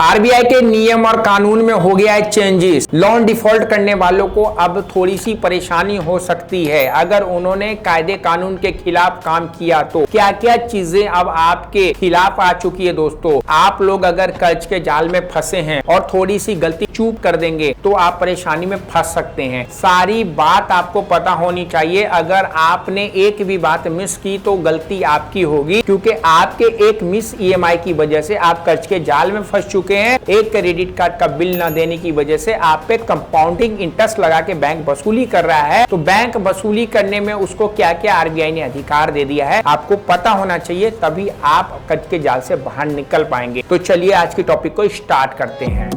RBI के नियम और कानून में हो गया है चेंजेस। लोन डिफॉल्ट करने वालों को अब थोड़ी सी परेशानी हो सकती है अगर उन्होंने कायदे कानून के खिलाफ काम किया तो। क्या क्या चीजें अब आपके खिलाफ आ चुकी है दोस्तों। आप लोग अगर कर्ज के जाल में फंसे हैं और थोड़ी सी गलती चूक कर देंगे तो आप परेशानी में फंस सकते हैं। सारी बात आपको पता होनी चाहिए। अगर आपने एक भी बात मिस की तो गलती आपकी होगी, क्योंकि आपके एक मिस ईएमआई की वजह से आप कर्ज के जाल में फंस चुके हैं। एक क्रेडिट कार्ड का बिल न देने की वजह से आप पे कंपाउंडिंग इंटरेस्ट लगा के बैंक वसूली कर रहा है। तो बैंक वसूली करने में उसको क्या क्या आरबीआई ने अधिकार दे दिया है आपको पता होना चाहिए, तभी आप कर्ज के जाल से बाहर निकल पाएंगे। तो चलिए आज के टॉपिक को स्टार्ट करते हैं।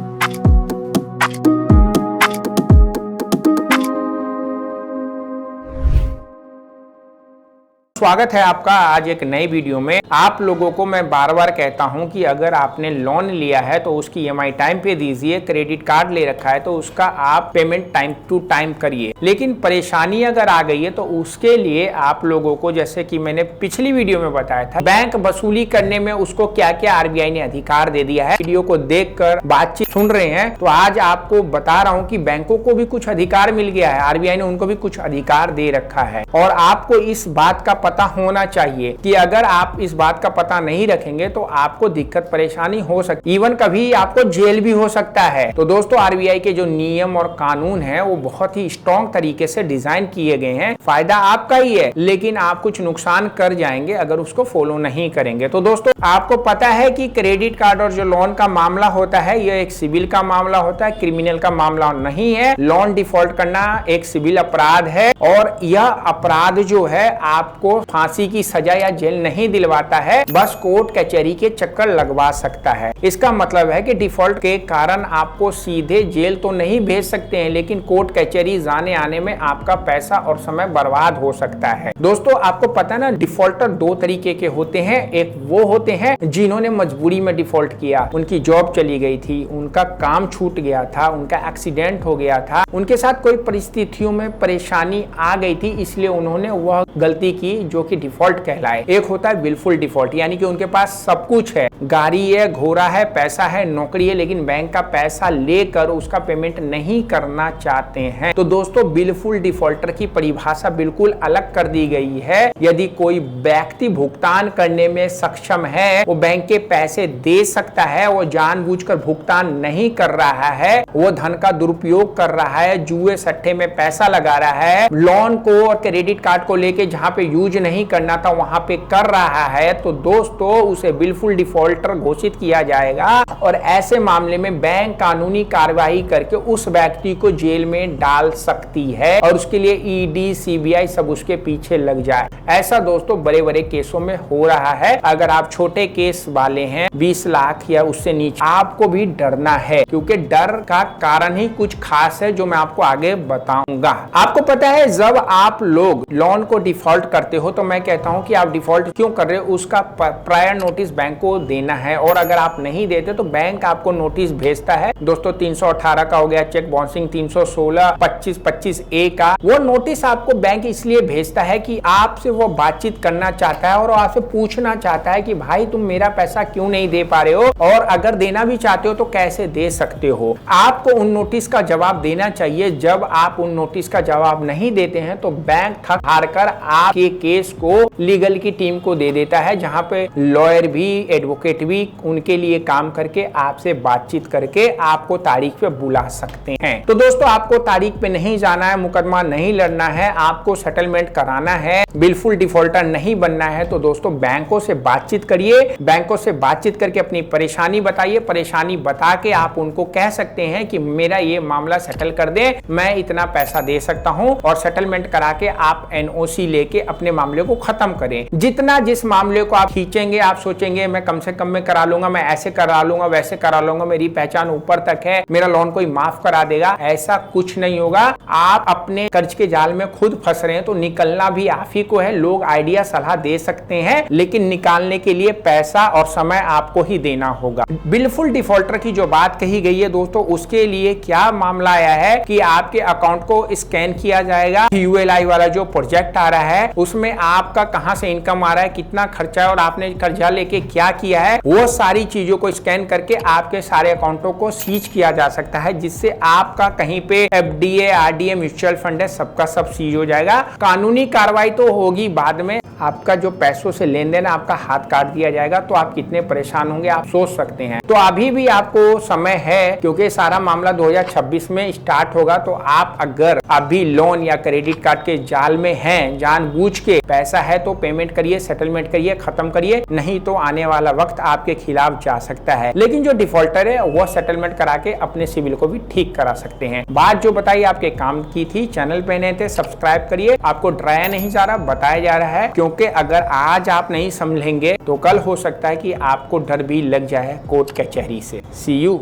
स्वागत है आपका आज एक नई वीडियो में। आप लोगों को मैं बार बार कहता हूं कि अगर आपने लोन लिया है तो उसकी ईएमआई टाइम पे दीजिए। क्रेडिट कार्ड ले रखा है तो उसका आप पेमेंट टाइम टू टाइम करिए। लेकिन परेशानी अगर आ गई है तो उसके लिए आप लोगों को, जैसे कि मैंने पिछली वीडियो में बताया था, बैंक वसूली करने में उसको क्या क्या आरबीआई ने अधिकार दे दिया है। वीडियो को देखकर बातचीत सुन रहे हैं तो आज आपको बता रहा हूं कि बैंकों को भी कुछ अधिकार मिल गया है। आरबीआई ने उनको भी कुछ अधिकार दे रखा है और आपको इस बात का पता होना चाहिए कि अगर आप इस बात का पता नहीं रखेंगे तो आपको दिक्कत परेशानी हो सकती, इवन कभी आपको जेल भी हो सकता है। तो दोस्तों आरबीआई के जो नियम और कानून है वो बहुत ही स्ट्रॉन्ग तरीके से डिजाइन किए गए हैं। फायदा आपका ही है, लेकिन आप कुछ नुकसान कर जाएंगे अगर उसको फॉलो नहीं करेंगे। तो दोस्तों आपको पता है कि क्रेडिट कार्ड और जो लोन का मामला होता है यह एक सिविल का मामला होता है, क्रिमिनल का मामला नहीं है। लोन डिफॉल्ट करना एक सिविल अपराध है और यह अपराध जो है आपको फांसी की सजा या जेल नहीं दिलवाता है, बस कोर्ट कचहरी के चक्कर लगवा सकता है। इसका मतलब है कि डिफॉल्ट के कारण आपको सीधे जेल तो नहीं भेज सकते हैं, लेकिन कोर्ट कचहरी जाने आने में आपका पैसा और समय बर्बाद हो सकता है। दोस्तों आपको पता है ना, डिफॉल्टर दो तरीके के होते हैं। एक वो होते हैं जिन्होंने मजबूरी में डिफॉल्ट किया, उनकी जॉब चली गई थी, उनका काम छूट गया था, उनका एक्सीडेंट हो गया था, उनके साथ कोई परिस्थितियों में परेशानी आ गई थी, इसलिए उन्होंने वह गलती की जो कि डिफॉल्ट कहलाए। एक होता है बिल्कुल डिफॉल्ट, यानी कि उनके पास सब कुछ है, गाड़ी है, घोड़ा है, पैसा है, नौकरी है, लेकिन बैंक का पैसा लेकर उसका पेमेंट नहीं करना चाहते हैं। तो दोस्तों बिल्कुल डिफॉल्टर की परिभाषा बिल्कुल अलग कर दी गई है। यदि कोई व्यक्ति भुगतान करने में सक्षम है, वो बैंक के पैसे दे सकता है, वो जानबूझकर भुगतान नहीं कर रहा है, वो धन का दुरुपयोग कर रहा है, जुए सट्टे में पैसा लगा रहा है, लोन को और क्रेडिट कार्ड को लेके जहां पे यूज नहीं करना था वहां पे कर रहा है, तो दोस्तों उसे बिल्कुल डिफॉल्टर घोषित किया जाएगा और ऐसे मामले में बैंक कानूनी कार्रवाई करके उस व्यक्ति को जेल में डाल सकती है और उसके लिए ईडी सीबीआई सब उसके पीछे लग जाए। ऐसा दोस्तों बड़े बड़े केसों में हो रहा है। अगर आप छोटे केस वाले हैं 20 लाख या उससे नीचे, आपको भी डरना है, क्योंकि डर का कारण ही कुछ खास है जो मैं आपको आगे बताऊंगा। आपको पता है जब आप लोग लोन को डिफॉल्ट करते हो तो मैं कहता हूं कि आप डिफॉल्ट क्यों कर रहे हो उसका प्रायर नोटिस बैंक को देना है, और अगर आप नहीं देते तो बैंक आपको नोटिस भेजता है। दोस्तों 318 का हो गया चेक बाउंसिंग, 316, 25A का, वो नोटिस आपको बैंक इसलिए भेजता है कि आपसे वो बातचीत करना चाहता है और आपसे पूछना चाहता है कि भाई तुम मेरा पैसा क्यों नहीं दे पा रहे हो, और अगर देना भी चाहते हो तो कैसे दे सकते हो। आपको उन नोटिस का जवाब देना चाहिए। जब आप उन नोटिस का जवाब नहीं देते हैं तो बैंक थक हार कर आपके केस को लीगल की टीम को दे देता है, जहां पे लॉयर भी, एडवोकेट भी उनके लिए काम करके आपसे बातचीत करके आपको तारीख पे बुला सकते हैं। तो दोस्तों आपको तारीख पे नहीं जाना है, मुकदमा नहीं लड़ना है, आपको सेटलमेंट कराना है, बिल्कुल डिफॉल्टर नहीं बनना है। तो दोस्तों बैंकों से बातचीत करिए, बैंकों से बातचीत करके अपनी परेशानी बताइए। परेशानी बता के आप उनको कह सकते हैं कि मेरा ये मामला सेटल कर दे, मैं इतना पैसा दे सकता हूं, और सेटलमेंट करा के आप एनओसी लेके अपने मामले को खत्म करें। जितना जिस मामले को आप खींचेंगे, आप सोचेंगे मैं कम से कम में करा लूंगा, मैं ऐसे करा लूंगा, वैसे करा लूंगा, मेरी पहचान ऊपर तक है, मेरा लोन कोई माफ करा देगा, ऐसा कुछ नहीं होगा। आप अपने कर्ज के जाल में खुद फंस रहे हैं तो निकलना भी आप ही को है। लोग आइडिया सलाह दे सकते हैं, लेकिन निकालने के लिए पैसा और समय आपको ही देना होगा। बिल्कुल डिफॉल्टर की जो बात कही गई है दोस्तों, उसके लिए क्या मामला आया है कि आपके अकाउंट को स्कैन किया जाएगा। यूएलआई वाला जो प्रोजेक्ट आ रहा है उसमें आपका कहां से इनकम आ रहा है, कितना खर्चा है और आपने कर्जा लेके क्या किया है, वो सारी चीजों को स्कैन करके आपके सारे अकाउंटों को सीज किया जा सकता है, जिससे आपका कहीं पे एफडीए, आरडीए, म्यूचुअल फंड है, सबका सब सीज हो जाएगा। कानूनी कार्रवाई तो होगी बाद में, आपका जो पैसों से लेन देन आपका हाथ काट दिया जाएगा, तो आप कितने परेशान होंगे आप सोच सकते हैं। तो अभी भी आपको समय है, क्योंकि सारा मामला 2026 में स्टार्ट होगा। तो आप अगर अभी लोन या क्रेडिट कार्ड के जाल में हैं, जानबूझ के पैसा है तो पेमेंट करिए, सेटलमेंट करिए, खत्म करिए, नहीं तो आने वाला वक्त आपके खिलाफ जा सकता है। लेकिन जो डिफॉल्टर है वो सेटलमेंट करा के अपने सिविल को भी ठीक करा सकते हैं। बात जो बताई आपके काम की थी, चैनल पे नए थे सब्सक्राइब करिए। आपको डराया नहीं जा रहा, बताया जा रहा है, क्योंकि अगर आज आप नहीं समझेंगे तो कल हो सकता है कि आपको डर भी लग जाए कोर्ट कचहरी से। सी यू।